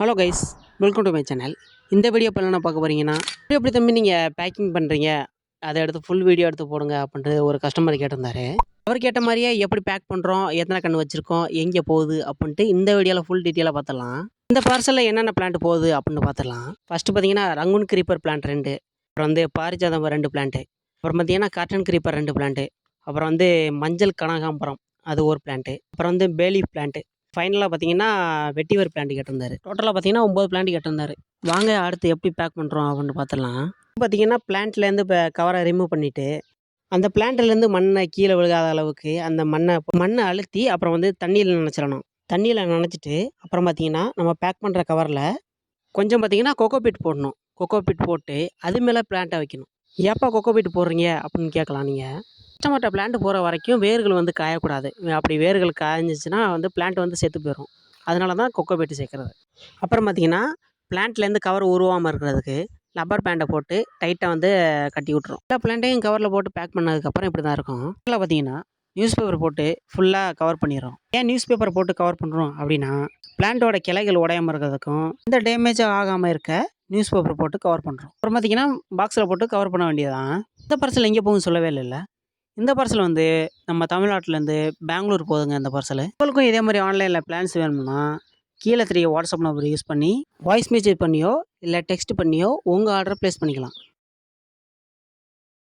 Hello guys, welcome to my channel. இந்த video இப்போ என்ன பார்க்க போகிறீங்கன்னா, எப்படி தம்பி நீங்கள் பேக்கிங் பண்ணுறீங்க, அதை எடுத்து ஃபுல் வீடியோ எடுத்து போடுங்க அப்படின்ட்டு ஒரு கஸ்டமர் கேட்டிருந்தாரு. அவர் கேட்ட மாதிரியே எப்படி பேக் பண்ணுறோம், எத்தனை கன்று வச்சுருக்கோம், எங்கே போகுது அப்படின்ட்டு இந்த வீடியோவில் ஃபுல் டீட்டெயிலாக பார்த்துடலாம். இந்த பார்சலில் என்னென்ன பிளான்ட் போகுது அப்படின்னு பார்த்துடலாம். ஃபஸ்ட்டு பார்த்தீங்கன்னா ரங்குன் கிரீப்பர் பிளான்ட் 2, அப்புறம் வந்து பாரிஜாதம் 2 பிளான்ட்டு, அப்புறம் பார்த்தீங்கன்னா காட்டன் கிரீப்பர் 2 பிளான்ட்டு, அப்புறம் வந்து மஞ்சள் கனகாம்பரம் அது ஒரு பிளான்ட்டு, அப்புறம் வந்து பேலீஃப் பிளான்ட்டு, ஃபைனலாக பார்த்தீங்கன்னா வெட்டிவேர் பிளான்ட் கேட்டிருந்தாரு. டோட்டலாக பார்த்தீங்கன்னா 9 பிளான்ட் கேட்டிருந்தாரு. வாங்க அடுத்து எப்படி பேக் பண்ணுறோம் அப்படின்னு பார்த்துடலாம். பார்த்தீங்கன்னா பிளான்ட்லேருந்து இப்போ கவரை ரிமூவ் பண்ணிவிட்டு அந்த பிளான்ட்லேருந்து மண்ணை கீழே விழுகாத அளவுக்கு அந்த மண்ணை அழுத்தி அப்புறம் வந்து தண்ணியில் நனைச்சிடணும். தண்ணியில் நனைச்சிட்டு அப்புறம் பார்த்தீங்கன்னா நம்ம பேக் பண்ணுற கவரில் கொஞ்சம் பார்த்தீங்கன்னா கொக்கோபீட் போடணும். கொக்கோபீட் போட்டு அது மேலே பிளான்ட்டை வைக்கணும். ஏப்பா கொக்கோபீட் போடுறீங்க அப்படின்னு கேட்கலாம் நீங்கள். கஸ்டமர்கிட்ட பிளான்ட் போகிற வரைக்கும் வேர்கள் வந்து காயக்கூடாது. அப்படி வேர்கள் காய்ஞ்சிச்சுன்னா வந்து பிளான்ட் வந்து செத்து போயிடும். அதனால தான் கொக்கோபீட் சேர்க்குறது. அப்புறம் பார்த்தீங்கன்னா பிளான்ட்லேருந்து கவர் உருவாமல் இருக்கிறதுக்கு லப்பர் பேண்டை போட்டு டைட்டாக வந்து கட்டி விட்ரும். எல்லா பிளான்ட்டையும் கவரில் போட்டு பேக் பண்ணதுக்கப்புறம் இப்படி தான் இருக்கும். அதில் பார்த்தீங்கன்னா நியூஸ் பேப்பர் போட்டு ஃபுல்லாக கவர் பண்ணிடுறோம். ஏன் நியூஸ் பேப்பர் போட்டு கவர் பண்ணுறோம் அப்படின்னா பிளான்ட்டோட கிளைகள் உடையாமல் இருக்கிறதுக்கும் இந்த டேமேஜாக ஆகாமல் இருக்க நியூஸ் பேப்பர் போட்டு கவர் பண்ணுறோம். அப்புறம் பார்த்தீங்கன்னா பாக்ஸில் போட்டு கவர் பண்ண வேண்டியதான். இந்த பார்சல் எங்கே போகும் சொல்லவே இல்லைல்ல. இந்த பார்சல் வந்து நம்ம தமிழ்நாட்டிலேருந்து பெங்களூர் போகுதுங்க. இந்த பார்சல் உங்களுக்கும் இதே மாதிரி ஆன்லைனில் பிளான்ஸ் வேணும்னா கீழே தெரிய வாட்ஸ்அப் நம்பர் யூஸ் பண்ணி வாய்ஸ் மெசேஜ் பண்ணியோ இல்லை டெக்ஸ்ட் பண்ணியோ உங்கள் ஆர்டரை ப்ளேஸ் பண்ணிக்கலாம்.